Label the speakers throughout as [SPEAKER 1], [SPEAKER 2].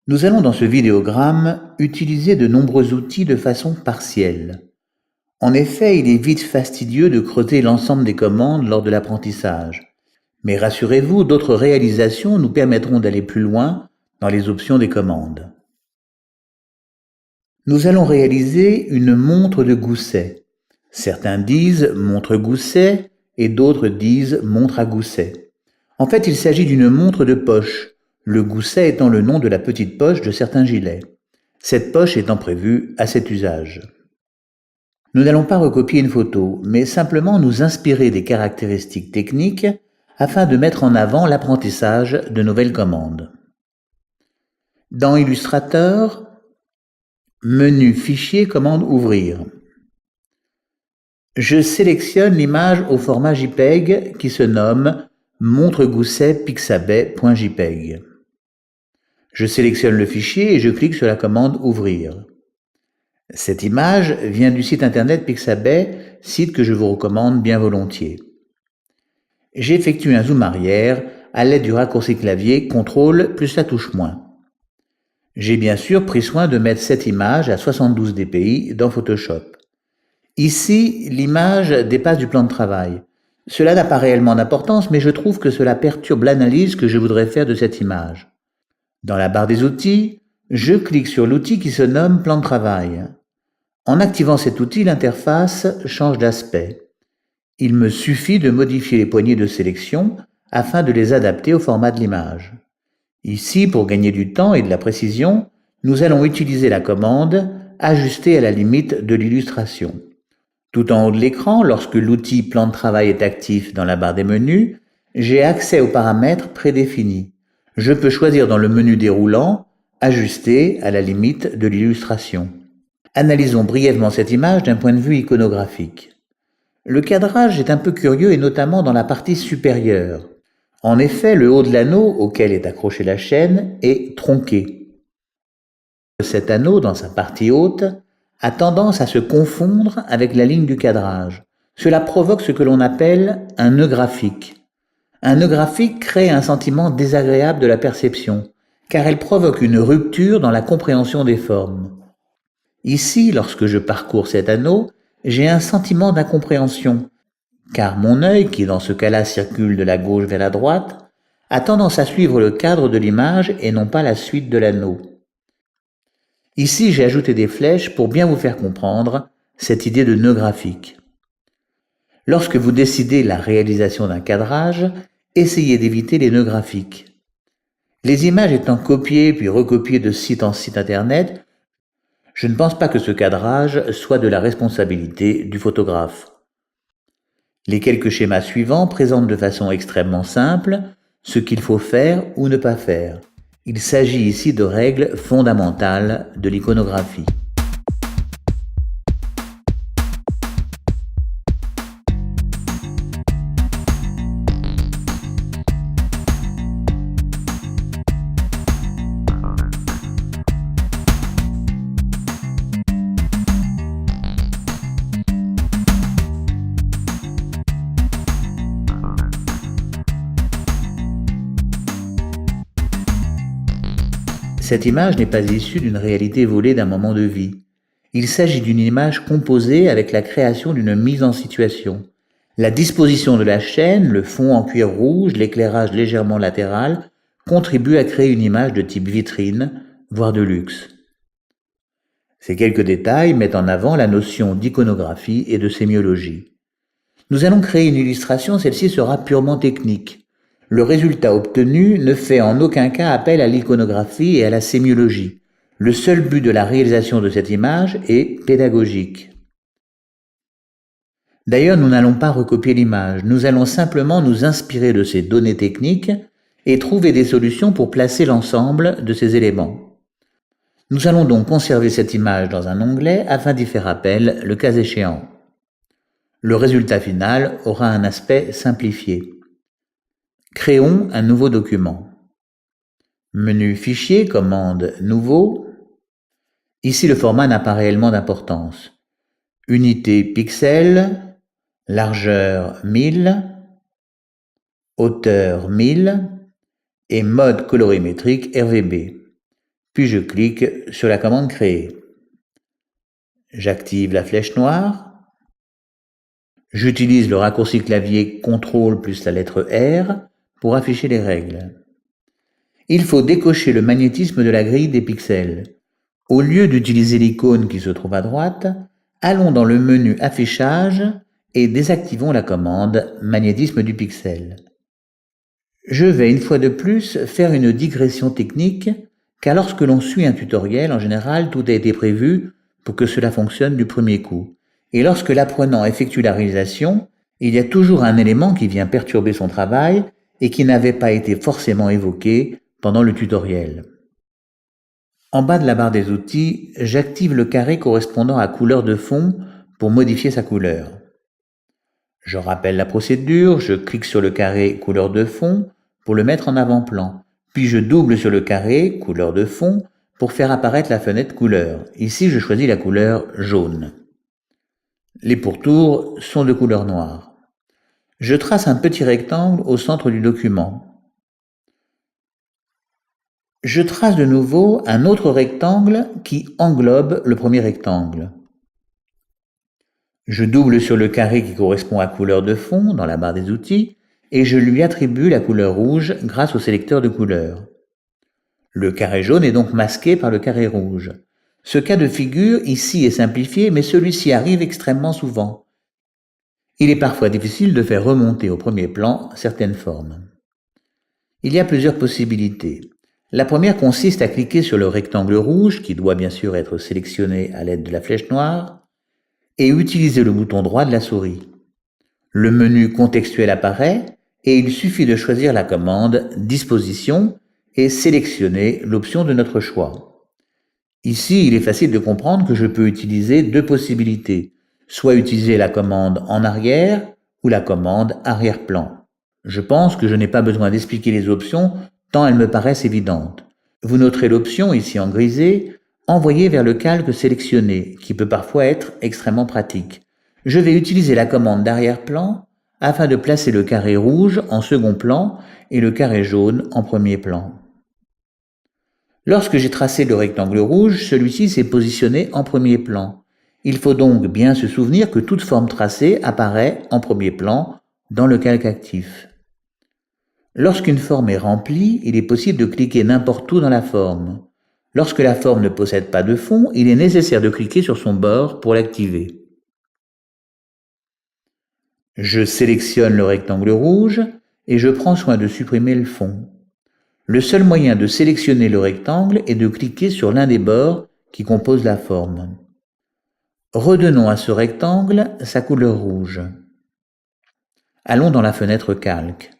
[SPEAKER 1] Nous allons dans ce vidéogramme utiliser de nombreux outils de façon partielle. En effet, il est vite fastidieux de creuser l'ensemble des commandes lors de l'apprentissage. Mais rassurez-vous, d'autres réalisations nous permettront d'aller plus loin dans les options des commandes. Nous allons réaliser une montre de gousset. Certains disent montre gousset et d'autres disent montre à gousset. En fait, il s'agit d'une montre de poche, le gousset étant le nom de la petite poche de certains gilets. Cette poche étant prévue à cet usage. Nous n'allons pas recopier une photo, mais simplement nous inspirer des caractéristiques techniques afin de mettre en avant l'apprentissage de nouvelles commandes. Dans Illustrator, menu Fichier, commande Ouvrir. Je sélectionne l'image au format JPEG qui se nomme montre-gousset-pixabay.jpg. Je sélectionne le fichier et je clique sur la commande Ouvrir. Cette image vient du site internet Pixabay, site que je vous recommande bien volontiers. J'effectue un zoom arrière à l'aide du raccourci clavier CTRL plus la touche moins. J'ai bien sûr pris soin de mettre cette image à 72 dpi dans Photoshop. Ici, l'image dépasse du plan de travail. Cela n'a pas réellement d'importance, mais je trouve que cela perturbe l'analyse que je voudrais faire de cette image. Dans la barre des outils, je clique sur l'outil qui se nomme plan de travail. En activant cet outil, l'interface change d'aspect. Il me suffit de modifier les poignées de sélection afin de les adapter au format de l'image. Ici, pour gagner du temps et de la précision, nous allons utiliser la commande « Ajuster à la limite de l'illustration ». Tout en haut de l'écran, lorsque l'outil plan de travail est actif dans la barre des menus, j'ai accès aux paramètres prédéfinis. Je peux choisir dans le menu déroulant « Ajuster à la limite de l'illustration ». Analysons brièvement cette image d'un point de vue iconographique. Le cadrage est un peu curieux et notamment dans la partie supérieure. En effet, le haut de l'anneau auquel est accrochée la chaîne est tronqué. Cet anneau, dans sa partie haute, a tendance à se confondre avec la ligne du cadrage. Cela provoque ce que l'on appelle un nœud graphique. Un nœud graphique crée un sentiment désagréable de la perception, car elle provoque une rupture dans la compréhension des formes. Ici, lorsque je parcours cet anneau, j'ai un sentiment d'incompréhension, car mon œil, qui dans ce cas-là circule de la gauche vers la droite, a tendance à suivre le cadre de l'image et non pas la suite de l'anneau. Ici, j'ai ajouté des flèches pour bien vous faire comprendre cette idée de nœud graphique. Lorsque vous décidez la réalisation d'un cadrage, essayez d'éviter les nœuds graphiques. Les images étant copiées puis recopiées de site en site internet, je ne pense pas que ce cadrage soit de la responsabilité du photographe. Les quelques schémas suivants présentent de façon extrêmement simple ce qu'il faut faire ou ne pas faire. Il s'agit ici de règles fondamentales de l'iconographie. Cette image n'est pas issue d'une réalité volée d'un moment de vie. Il s'agit d'une image composée avec la création d'une mise en situation. La disposition de la chaîne, le fond en cuir rouge, l'éclairage légèrement latéral contribuent à créer une image de type vitrine, voire de luxe. Ces quelques détails mettent en avant la notion d'iconographie et de sémiologie. Nous allons créer une illustration, celle-ci sera purement technique. Le résultat obtenu ne fait en aucun cas appel à l'iconographie et à la sémiologie. Le seul but de la réalisation de cette image est pédagogique. D'ailleurs, nous n'allons pas recopier l'image, nous allons simplement nous inspirer de ces données techniques et trouver des solutions pour placer l'ensemble de ces éléments. Nous allons donc conserver cette image dans un onglet afin d'y faire appel le cas échéant. Le résultat final aura un aspect simplifié. Créons un nouveau document. Menu Fichier, commande Nouveau. Ici, le format n'a pas réellement d'importance. Unité pixels, largeur 1000, hauteur 1000 et mode colorimétrique RGB. puis je clique sur la commande Créer. J'active la flèche noire. J'utilise le raccourci clavier CTRL plus la lettre R pour afficher les règles. Il faut décocher le magnétisme de la grille des pixels. Au lieu d'utiliser l'icône qui se trouve à droite, allons dans le menu Affichage et désactivons la commande Magnétisme du pixel. Je vais une fois de plus faire une digression technique, car lorsque l'on suit un tutoriel, en général, tout a été prévu pour que cela fonctionne du premier coup. Et lorsque l'apprenant effectue la réalisation, il y a toujours un élément qui vient perturber son travail et qui n'avait pas été forcément évoqué pendant le tutoriel. En bas de la barre des outils, j'active le carré correspondant à couleur de fond pour modifier sa couleur. Je rappelle la procédure, je clique sur le carré couleur de fond pour le mettre en avant-plan, puis je double sur le carré couleur de fond pour faire apparaître la fenêtre couleur. Ici, je choisis la couleur jaune. Les pourtours sont de couleur noire. Je trace un petit rectangle au centre du document. Je trace de nouveau un autre rectangle qui englobe le premier rectangle. Je double sur le carré qui correspond à couleur de fond dans la barre des outils et je lui attribue la couleur rouge grâce au sélecteur de couleurs. Le carré jaune est donc masqué par le carré rouge. Ce cas de figure ici est simplifié, mais celui-ci arrive extrêmement souvent. Il est parfois difficile de faire remonter au premier plan certaines formes. Il y a plusieurs possibilités. La première consiste à cliquer sur le rectangle rouge, qui doit bien sûr être sélectionné à l'aide de la flèche noire, et utiliser le bouton droit de la souris. Le menu contextuel apparaît et il suffit de choisir la commande « Disposition » et sélectionner l'option de notre choix. Ici, il est facile de comprendre que je peux utiliser deux possibilités, soit utiliser la commande « En arrière » ou la commande « Arrière-plan ». Je pense que je n'ai pas besoin d'expliquer les options tant elles me paraissent évidentes. Vous noterez l'option, ici en grisé, « Envoyer vers le calque sélectionné » qui peut parfois être extrêmement pratique. Je vais utiliser la commande d'arrière-plan afin de placer le carré rouge en second plan et le carré jaune en premier plan. Lorsque j'ai tracé le rectangle rouge, celui-ci s'est positionné en premier plan. Il faut donc bien se souvenir que toute forme tracée apparaît en premier plan dans le calque actif. Lorsqu'une forme est remplie, il est possible de cliquer n'importe où dans la forme. Lorsque la forme ne possède pas de fond, il est nécessaire de cliquer sur son bord pour l'activer. Je sélectionne le rectangle rouge et je prends soin de supprimer le fond. Le seul moyen de sélectionner le rectangle est de cliquer sur l'un des bords qui composent la forme. Redonnons à ce rectangle sa couleur rouge. Allons dans la fenêtre Calque.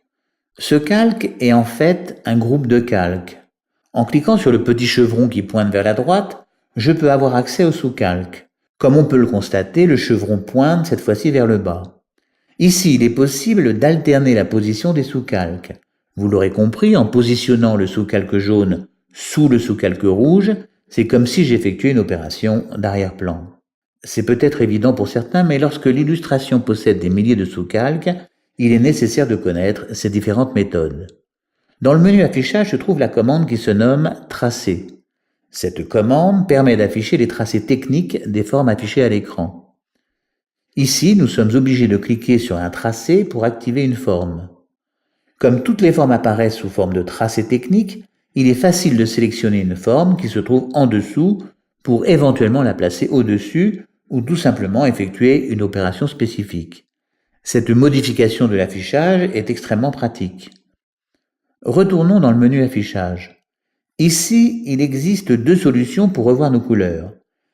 [SPEAKER 1] Ce calque est en fait un groupe de calques. En cliquant sur le petit chevron qui pointe vers la droite, je peux avoir accès au sous-calque. Comme on peut le constater, le chevron pointe cette fois-ci vers le bas. Ici, il est possible d'alterner la position des sous-calques. Vous l'aurez compris, en positionnant le sous-calque jaune sous le sous-calque rouge, c'est comme si j'effectuais une opération d'arrière-plan. C'est peut-être évident pour certains, mais lorsque l'illustration possède des milliers de sous-calques, il est nécessaire de connaître ces différentes méthodes. Dans le menu affichage se trouve la commande qui se nomme « Tracer ». Cette commande permet d'afficher les tracés techniques des formes affichées à l'écran. Ici, nous sommes obligés de cliquer sur un tracé pour activer une forme. Comme toutes les formes apparaissent sous forme de tracé technique, il est facile de sélectionner une forme qui se trouve en dessous pour éventuellement la placer au-dessus ou tout simplement effectuer une opération spécifique. Cette modification de l'affichage est extrêmement pratique. Retournons dans le menu affichage. Ici, il existe deux solutions pour revoir nos couleurs,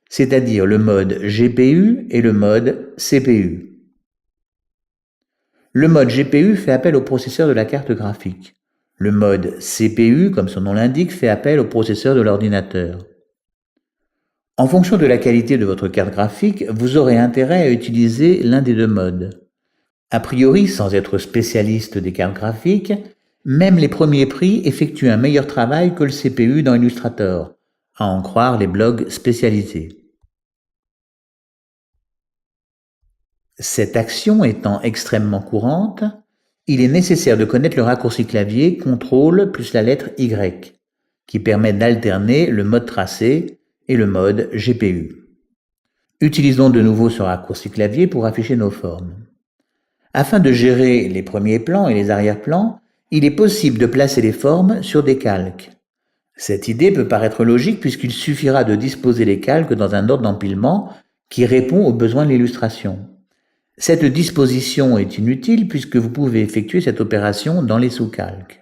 [SPEAKER 1] c'est-à-dire le mode GPU et le mode CPU. Le mode GPU fait appel au processeur de la carte graphique. Le mode CPU, comme son nom l'indique, fait appel au processeur de l'ordinateur. En fonction de la qualité de votre carte graphique, vous aurez intérêt à utiliser l'un des deux modes. A priori, sans être spécialiste des cartes graphiques, même les premiers prix effectuent un meilleur travail que le CPU dans Illustrator, à en croire les blogs spécialisés. Cette action étant extrêmement courante, il est nécessaire de connaître le raccourci clavier CTRL plus la lettre Y, qui permet d'alterner le mode tracé et le mode GPU. Utilisons de nouveau ce raccourci clavier pour afficher nos formes. Afin de gérer les premiers plans et les arrière-plans, il est possible de placer les formes sur des calques. Cette idée peut paraître logique puisqu'il suffira de disposer les calques dans un ordre d'empilement qui répond aux besoins de l'illustration. Cette disposition est inutile puisque vous pouvez effectuer cette opération dans les sous-calques.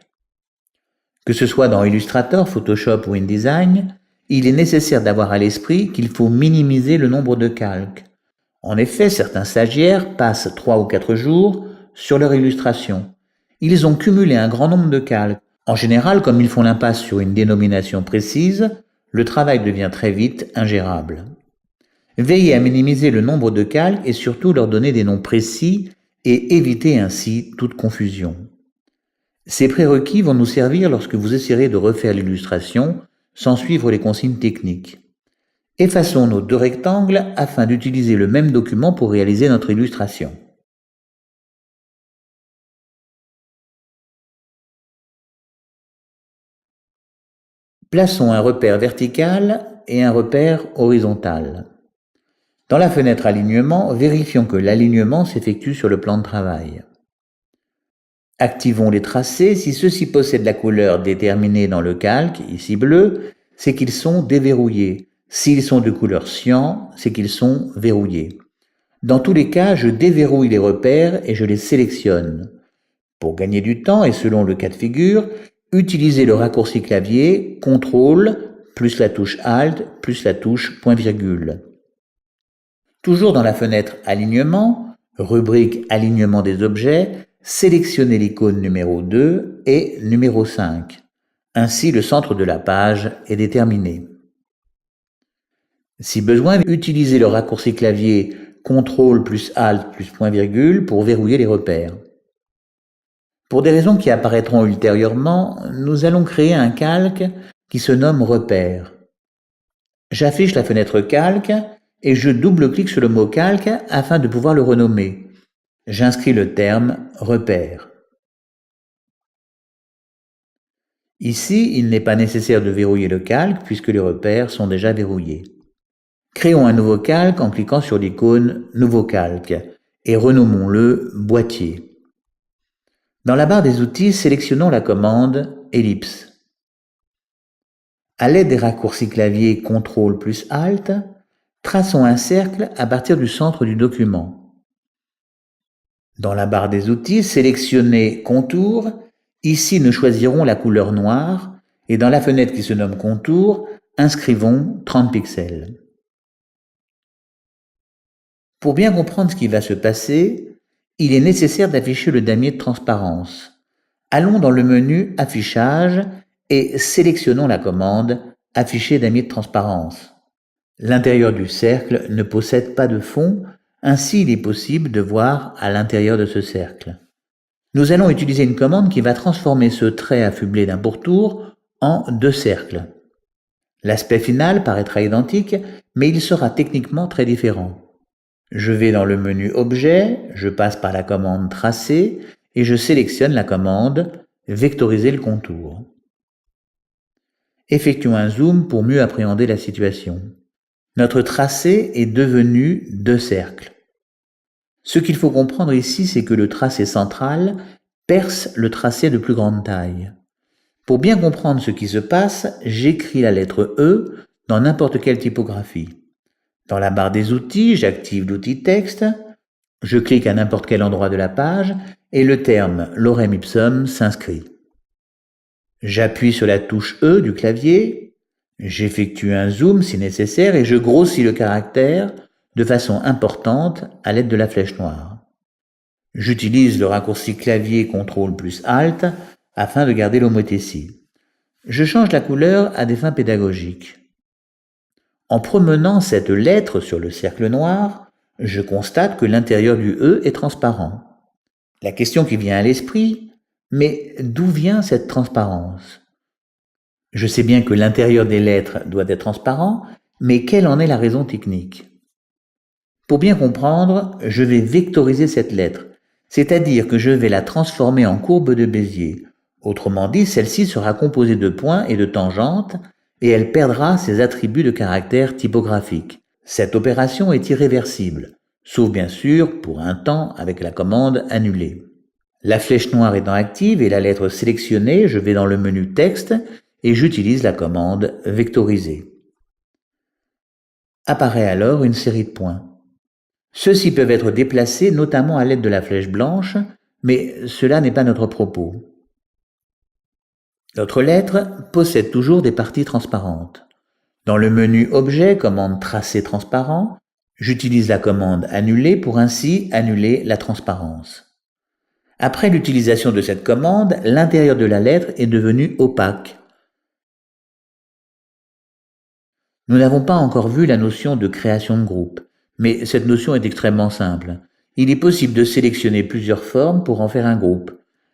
[SPEAKER 1] Que ce soit dans Illustrator, Photoshop ou InDesign, il est nécessaire d'avoir à l'esprit qu'il faut minimiser le nombre de calques. En effet, certains stagiaires passent 3 ou 4 jours sur leur illustration. Ils ont cumulé un grand nombre de calques. En général, comme ils font l'impasse sur une dénomination précise, le travail devient très vite ingérable. Veillez à minimiser le nombre de calques et surtout leur donner des noms précis et éviter ainsi toute confusion. Ces prérequis vont nous servir lorsque vous essaierez de refaire l'illustration sans suivre les consignes techniques. Effaçons nos 2 rectangles afin d'utiliser le même document pour réaliser notre illustration. Plaçons un repère vertical et un repère horizontal. Dans la fenêtre Alignement, vérifions que l'alignement s'effectue sur le plan de travail. Activons les tracés. Si ceux-ci possèdent la couleur déterminée dans le calque, ici bleu, c'est qu'ils sont déverrouillés. S'ils sont de couleur cyan, c'est qu'ils sont verrouillés. Dans tous les cas, je déverrouille les repères et je les sélectionne. Pour gagner du temps et selon le cas de figure, utilisez le raccourci clavier CTRL plus la touche ALT plus la touche point-virgule. Toujours dans la fenêtre Alignement, rubrique Alignement des objets, sélectionnez l'icône numéro 2 et numéro 5. Ainsi, le centre de la page est déterminé. Si besoin, utilisez le raccourci clavier CTRL plus ALT plus point-virgule pour verrouiller les repères. Pour des raisons qui apparaîtront ultérieurement, nous allons créer un calque qui se nomme Repère. J'affiche la fenêtre Calque et je double-clique sur le mot calque afin de pouvoir le renommer. J'inscris le terme repère. Ici, il n'est pas nécessaire de verrouiller le calque puisque les repères sont déjà verrouillés. Créons un nouveau calque en cliquant sur l'icône Nouveau calque et renommons-le Boîtier. Dans la barre des outils, sélectionnons la commande Ellipse. À l'aide des raccourcis clavier CTRL plus ALT, traçons un cercle à partir du centre du document. Dans la barre des outils, sélectionnez Contour. Ici, nous choisirons la couleur noire et dans la fenêtre qui se nomme Contour, inscrivons 30 pixels. Pour bien comprendre ce qui va se passer, il est nécessaire d'afficher le damier de transparence. Allons dans le menu Affichage et sélectionnons la commande Afficher damier de transparence. L'intérieur du cercle ne possède pas de fond, ainsi il est possible de voir à l'intérieur de ce cercle. Nous allons utiliser une commande qui va transformer ce trait affublé d'un pourtour en 2 cercles. L'aspect final paraîtra identique, mais il sera techniquement très différent. Je vais dans le menu Objet, je passe par la commande Tracer et je sélectionne la commande Vectoriser le contour. Effectuons un zoom pour mieux appréhender la situation. Notre tracé est devenu 2 cercles. Ce qu'il faut comprendre ici, c'est que le tracé central perce le tracé de plus grande taille. Pour bien comprendre ce qui se passe, j'écris la lettre E dans n'importe quelle typographie. Dans la barre des outils, j'active l'outil texte, je clique à n'importe quel endroit de la page et le terme lorem ipsum s'inscrit. J'appuie sur la touche E du clavier, j'effectue un zoom si nécessaire et je grossis le caractère de façon importante à l'aide de la flèche noire. J'utilise le raccourci clavier CTRL plus ALT afin de garder l'homothétie. Je change la couleur à des fins pédagogiques. En promenant cette lettre sur le cercle noir, je constate que l'intérieur du E est transparent. La question qui vient à l'esprit, mais d'où vient cette transparence? Je sais bien que l'intérieur des lettres doit être transparent, mais quelle en est la raison technique? Pour bien comprendre, je vais vectoriser cette lettre, c'est-à-dire que je vais la transformer en courbe de Bézier. Autrement dit, celle-ci sera composée de points et de tangentes et elle perdra ses attributs de caractère typographique. Cette opération est irréversible, sauf bien sûr pour un temps avec la commande annulée. La flèche noire étant active et la lettre sélectionnée, je vais dans le menu texte et j'utilise la commande vectoriser. Apparaît alors une série de points. Ceux-ci peuvent être déplacés notamment à l'aide de la flèche blanche, mais cela n'est pas notre propos. Notre lettre possède toujours des parties transparentes. Dans le menu Objet, commande Tracer transparent, j'utilise la commande Annuler pour ainsi annuler la transparence. Après l'utilisation de cette commande, l'intérieur de la lettre est devenu opaque. Nous n'avons pas encore vu la notion de création de groupe, mais cette notion est extrêmement simple. Il est possible de sélectionner plusieurs formes pour en faire un groupe.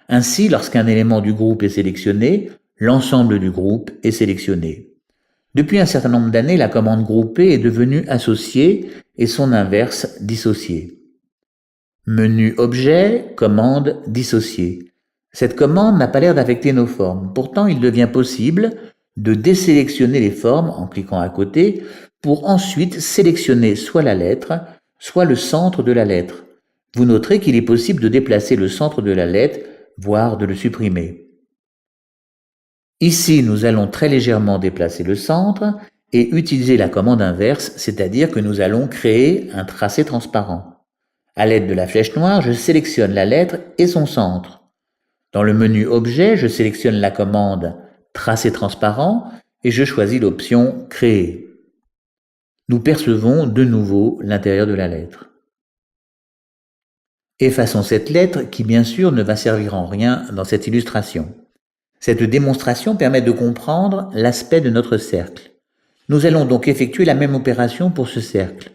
[SPEAKER 1] Ainsi, lorsqu'un élément du groupe est sélectionné, l'ensemble du groupe est sélectionné. Depuis un certain nombre d'années, la commande grouper est devenue associée et son inverse dissociée. Menu Objet, commande dissocier. Cette commande n'a pas l'air d'affecter nos formes. Pourtant, il devient possible de désélectionner les formes en cliquant à côté pour ensuite sélectionner soit la lettre, soit le centre de la lettre. Vous noterez qu'il est possible de déplacer le centre de la lettre, voire de le supprimer. Ici, nous allons très légèrement déplacer le centre et utiliser la commande inverse, c'est-à-dire que nous allons créer un tracé transparent. À l'aide de la flèche noire, je sélectionne la lettre et son centre. Dans le menu Objet, je sélectionne la commande Tracer transparent et je choisis l'option Créer. Nous percevons de nouveau l'intérieur de la lettre. Effaçons cette lettre qui bien sûr ne va servir en rien dans cette illustration. Cette démonstration permet de comprendre l'aspect de notre cercle. Nous allons donc effectuer la même opération pour ce cercle.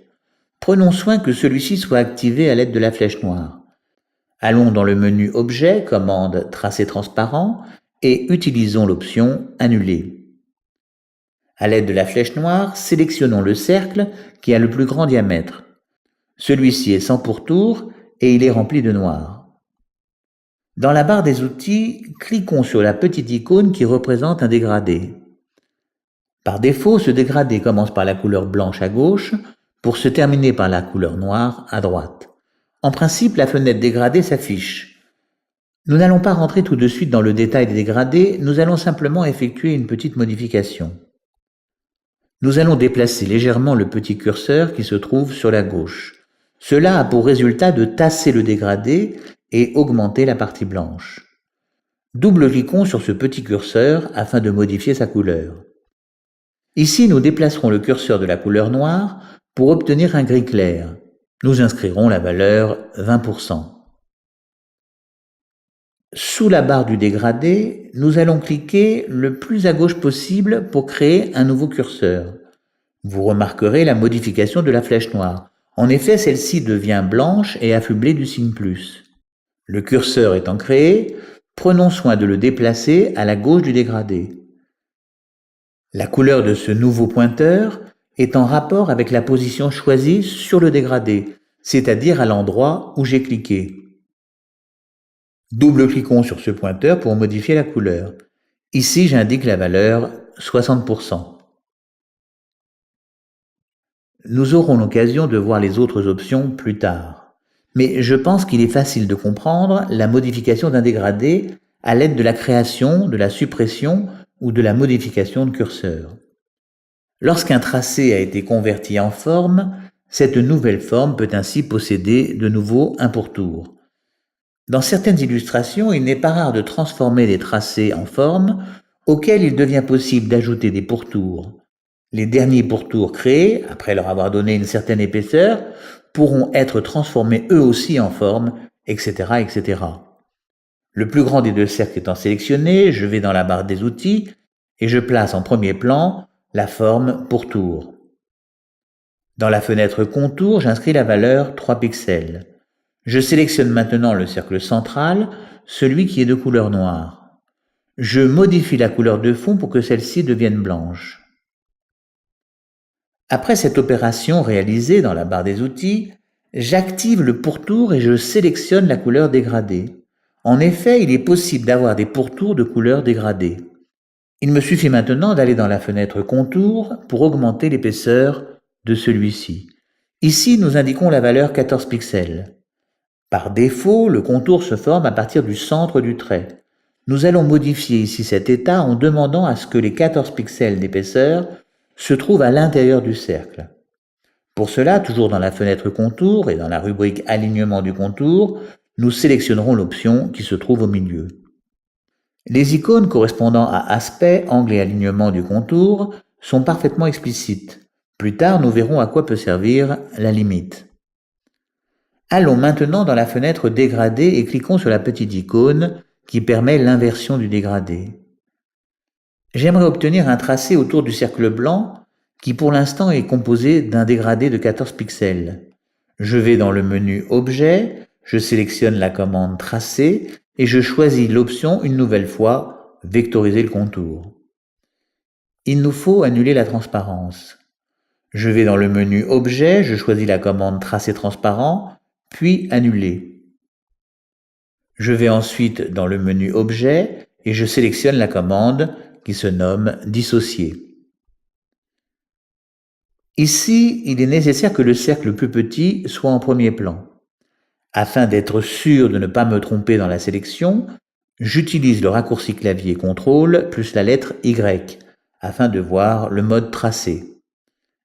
[SPEAKER 1] Prenons soin que celui-ci soit activé à l'aide de la flèche noire. Allons dans le menu Objet, commande Tracer transparent et utilisons l'option Annuler. À l'aide de la flèche noire, sélectionnons le cercle qui a le plus grand diamètre. Celui-ci est sans pourtour et il est rempli de noir. Dans la barre des outils, cliquons sur la petite icône qui représente un dégradé. Par défaut, ce dégradé commence par la couleur blanche à gauche pour se terminer par la couleur noire à droite. En principe, la fenêtre dégradée s'affiche. Nous n'allons pas rentrer tout de suite dans le détail des dégradés, nous allons simplement effectuer une petite modification. Nous allons déplacer légèrement le petit curseur qui se trouve sur la gauche. Cela a pour résultat de tasser le dégradé et augmenter la partie blanche. Double-cliquons sur ce petit curseur afin de modifier sa couleur. Ici, nous déplacerons le curseur de la couleur noire pour obtenir un gris clair. Nous inscrirons la valeur 20%. Sous la barre du dégradé, nous allons cliquer le plus à gauche possible pour créer un nouveau curseur. Vous remarquerez la modification de la flèche noire. En effet, celle-ci devient blanche et affublée du signe plus. Le curseur étant créé, prenons soin de le déplacer à la gauche du dégradé. La couleur de ce nouveau pointeur est en rapport avec la position choisie sur le dégradé, c'est-à-dire à l'endroit où j'ai cliqué. Double-cliquons sur ce pointeur pour modifier la couleur. Ici, j'indique la valeur 60%. Nous aurons l'occasion de voir les autres options plus tard. Mais je pense qu'il est facile de comprendre la modification d'un dégradé à l'aide de la création, de la suppression ou de la modification de curseur. Lorsqu'un tracé a été converti en forme, cette nouvelle forme peut ainsi posséder de nouveau un pourtour. Dans certaines illustrations, il n'est pas rare de transformer des tracés en forme auxquels il devient possible d'ajouter des pourtours. Les derniers pourtours créés, après leur avoir donné une certaine épaisseur, pourront être transformés eux aussi en forme, etc., etc. Le plus grand des deux cercles étant sélectionné, je vais dans la barre des outils et je place en premier plan la forme pourtour. Dans la fenêtre contour, j'inscris la valeur 3 pixels. Je sélectionne maintenant le cercle central, celui qui est de couleur noire. Je modifie la couleur de fond pour que celle-ci devienne blanche. Après cette opération réalisée dans la barre des outils, j'active le pourtour et je sélectionne la couleur dégradée. En effet, il est possible d'avoir des pourtours de couleurs dégradées. Il me suffit maintenant d'aller dans la fenêtre Contour pour augmenter l'épaisseur de celui-ci. Ici, nous indiquons la valeur 14 pixels. Par défaut, le contour se forme à partir du centre du trait. Nous allons modifier ici cet état en demandant à ce que les 14 pixels d'épaisseur se trouvent à l'intérieur du cercle. Pour cela, toujours dans la fenêtre Contour et dans la rubrique Alignement du contour, nous sélectionnerons l'option qui se trouve au milieu. Les icônes correspondant à aspect, angle et alignement du contour sont parfaitement explicites. Plus tard, nous verrons à quoi peut servir la limite. Allons maintenant dans la fenêtre Dégradé et cliquons sur la petite icône qui permet l'inversion du dégradé. J'aimerais obtenir un tracé autour du cercle blanc qui pour l'instant est composé d'un dégradé de 14 pixels. Je vais dans le menu Objet, je sélectionne la commande Tracer et je choisis l'option une nouvelle fois Vectoriser le contour. Il nous faut annuler la transparence. Je vais dans le menu Objet, je choisis la commande Tracer transparent, puis Annuler. Je vais ensuite dans le menu Objet et je sélectionne la commande qui se nomme Dissocier. Ici, il est nécessaire que le cercle plus petit soit en premier plan. Afin d'être sûr de ne pas me tromper dans la sélection, j'utilise le raccourci clavier CTRL plus la lettre Y afin de voir le mode tracé.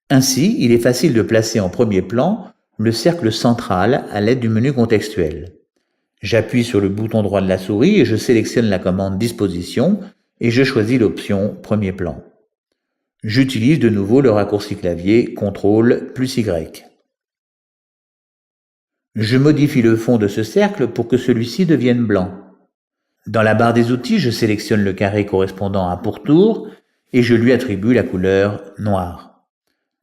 [SPEAKER 1] Ainsi, il est facile de placer en premier plan le cercle central à l'aide du menu contextuel. J'appuie sur le bouton droit de la souris et je sélectionne la commande Disposition et je choisis l'option Premier plan. J'utilise de nouveau le raccourci clavier CTRL plus Y. Je modifie le fond de ce cercle pour que celui-ci devienne blanc. Dans la barre des outils, je sélectionne le carré correspondant à pourtour et je lui attribue la couleur noire.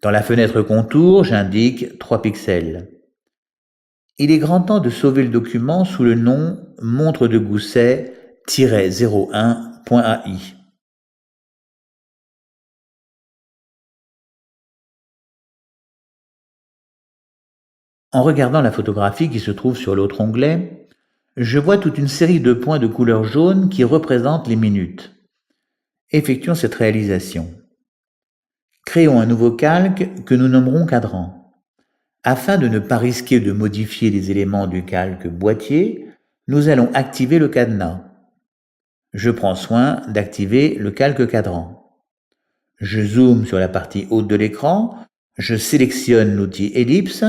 [SPEAKER 1] Dans la fenêtre Contour, j'indique 3 pixels. Il est grand temps de sauver le document sous le nom montre de Gousset-01.ai. En regardant la photographie qui se trouve sur l'autre onglet, je vois toute une série de points de couleur jaune qui représentent les minutes. Effectuons cette réalisation. Créons un nouveau calque que nous nommerons cadran. Afin de ne pas risquer de modifier les éléments du calque boîtier, nous allons activer le cadenas. Je prends soin d'activer le calque cadran. Je zoome sur la partie haute de l'écran, je sélectionne l'outil ellipse.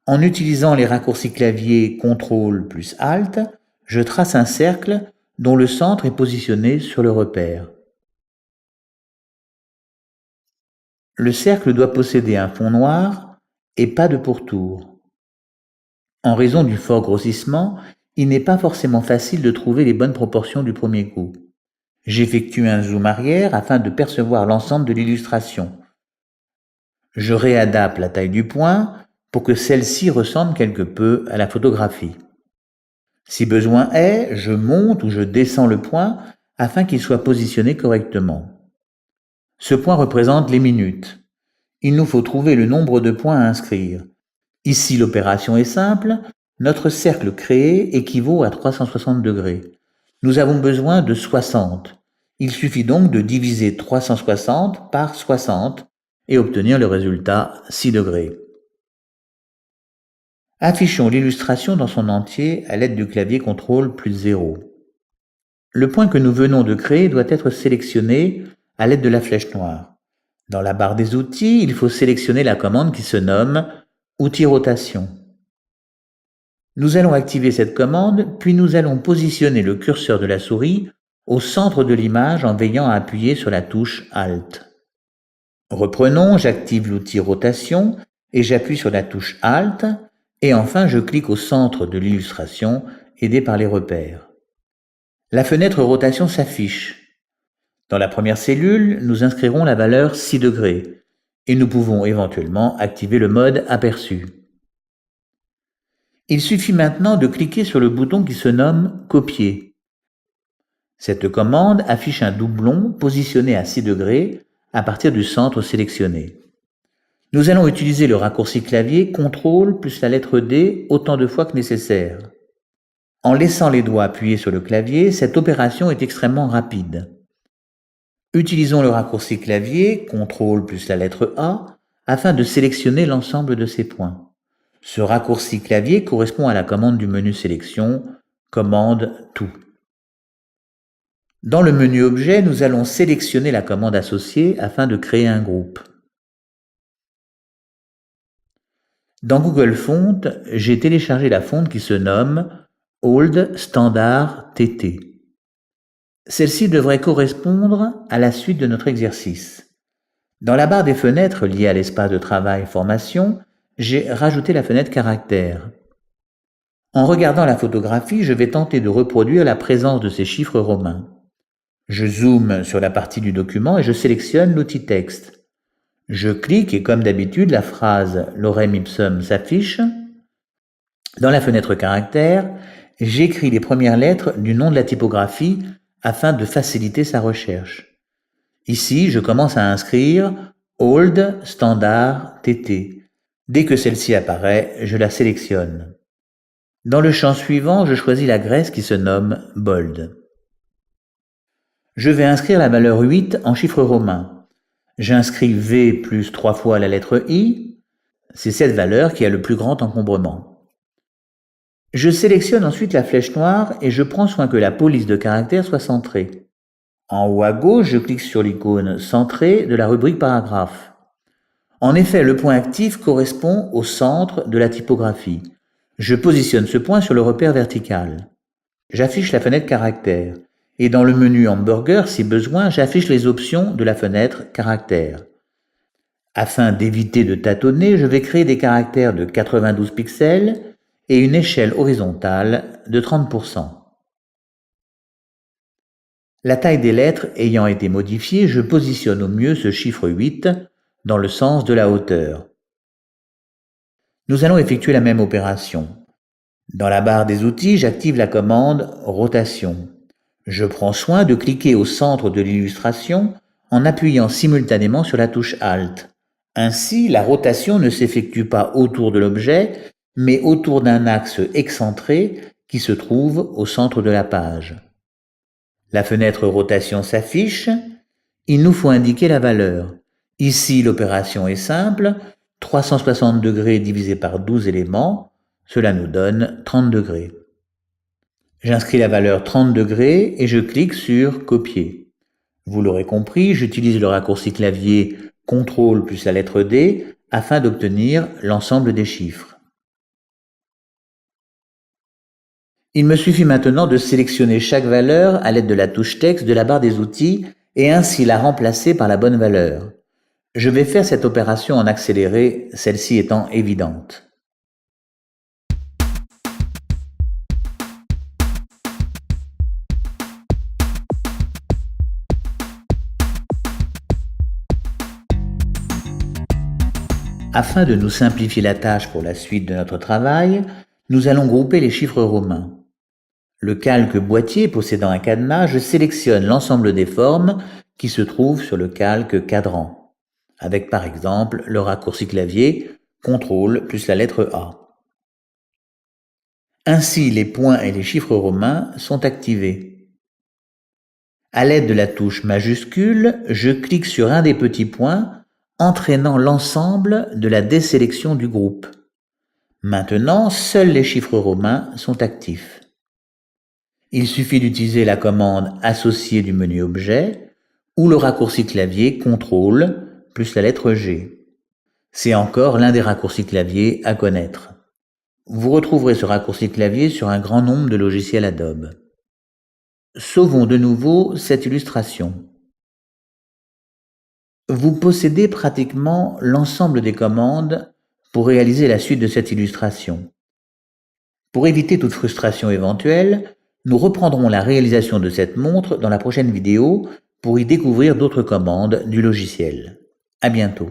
[SPEAKER 1] En utilisant les raccourcis clavier CTRL plus ALT, je trace un cercle dont le centre est positionné sur le repère. Le cercle doit posséder un fond noir et pas de pourtour. En raison du fort grossissement, il n'est pas forcément facile de trouver les bonnes proportions du premier coup. J'effectue un zoom arrière afin de percevoir l'ensemble de l'illustration. Je réadapte la taille du point pour que celle-ci ressemble quelque peu à la photographie. Si besoin est, je monte ou je descends le point afin qu'il soit positionné correctement. Ce point représente les minutes. Il nous faut trouver le nombre de points à inscrire. Ici, l'opération est simple. Notre cercle créé équivaut à 360 degrés. Nous avons besoin de 60. Il suffit donc de diviser 360 par 60 et obtenir le résultat 6 degrés. Affichons l'illustration dans son entier à l'aide du clavier CTRL plus 0. Le point que nous venons de créer doit être sélectionné à l'aide de la flèche noire. Dans la barre des outils, il faut sélectionner la commande qui se nomme Outil rotation. Nous allons activer cette commande, puis nous allons positionner le curseur de la souris au centre de l'image en veillant à appuyer sur la touche Alt. Reprenons, j'active l'outil rotation et j'appuie sur la touche Alt. Et enfin, je clique au centre de l'illustration, aidé par les repères. La fenêtre rotation s'affiche. Dans la première cellule, nous inscrirons la valeur 6 degrés et nous pouvons éventuellement activer le mode aperçu. Il suffit maintenant de cliquer sur le bouton qui se nomme Copier. Cette commande affiche un doublon positionné à 6 degrés à partir du centre sélectionné. Nous allons utiliser le raccourci clavier CTRL plus la lettre D autant de fois que nécessaire. En laissant les doigts appuyés sur le clavier, cette opération est extrêmement rapide. Utilisons le raccourci clavier, CTRL plus la lettre A, afin de sélectionner l'ensemble de ces points. Ce raccourci clavier correspond à la commande du menu sélection, commande tout. Dans le menu objet, nous allons sélectionner la commande associée afin de créer un groupe. Dans Google Fonts, j'ai téléchargé la fonte qui se nomme Old Standard TT. Celle-ci devrait correspondre à la suite de notre exercice. Dans la barre des fenêtres liée à l'espace de travail Formation, j'ai rajouté la fenêtre Caractères. En regardant la photographie, je vais tenter de reproduire la présence de ces chiffres romains. Je zoome sur la partie du document et je sélectionne l'outil texte. Je clique et comme d'habitude, la phrase « Lorem ipsum » s'affiche. Dans la fenêtre Caractères, j'écris les premières lettres du nom de la typographie afin de faciliter sa recherche. Ici, je commence à inscrire « Old Standard TT ». Dès que celle-ci apparaît, je la sélectionne. Dans le champ suivant, je choisis la graisse qui se nomme « Bold ». Je vais inscrire la valeur 8 en chiffres romains. J'inscris V plus 3 fois la lettre I. C'est cette valeur qui a le plus grand encombrement. Je sélectionne ensuite la flèche noire et je prends soin que la police de caractères soit centrée. En haut à gauche, je clique sur l'icône centrée de la rubrique paragraphe. En effet, le point actif correspond au centre de la typographie. Je positionne ce point sur le repère vertical. J'affiche la fenêtre caractères. Et dans le menu hamburger, si besoin, j'affiche les options de la fenêtre caractères. Afin d'éviter de tâtonner, je vais créer des caractères de 92 pixels et une échelle horizontale de 30%. La taille des lettres ayant été modifiée, je positionne au mieux ce chiffre 8 dans le sens de la hauteur. Nous allons effectuer la même opération. Dans la barre des outils, j'active la commande « Rotation ». Je prends soin de cliquer au centre de l'illustration en appuyant simultanément sur la touche Alt. Ainsi, la rotation ne s'effectue pas autour de l'objet, mais autour d'un axe excentré qui se trouve au centre de la page. La fenêtre rotation s'affiche. Il nous faut indiquer la valeur. Ici, l'opération est simple. 360 degrés divisé par 12 éléments, cela nous donne 30 degrés. J'inscris la valeur 30 degrés et je clique sur « Copier ». Vous l'aurez compris, j'utilise le raccourci clavier CTRL plus la lettre D afin d'obtenir l'ensemble des chiffres. Il me suffit maintenant de sélectionner chaque valeur à l'aide de la touche texte de la barre des outils et ainsi la remplacer par la bonne valeur. Je vais faire cette opération en accéléré, celle-ci étant évidente. Afin de nous simplifier la tâche pour la suite de notre travail, nous allons grouper les chiffres romains. Le calque boîtier possédant un cadenas, je sélectionne l'ensemble des formes qui se trouvent sur le calque cadran, avec par exemple le raccourci clavier CTRL plus la lettre A. Ainsi, les points et les chiffres romains sont activés. À l'aide de la touche majuscule, je clique sur un des petits points entraînant l'ensemble de la désélection du groupe. Maintenant, seuls les chiffres romains sont actifs. Il suffit d'utiliser la commande associée du menu objet ou le raccourci clavier CTRL plus la lettre G. C'est encore l'un des raccourcis clavier à connaître. Vous retrouverez ce raccourci clavier sur un grand nombre de logiciels Adobe. Sauvons de nouveau cette illustration. Vous possédez pratiquement l'ensemble des commandes pour réaliser la suite de cette illustration. Pour éviter toute frustration éventuelle, nous reprendrons la réalisation de cette montre dans la prochaine vidéo pour y découvrir d'autres commandes du logiciel. À bientôt.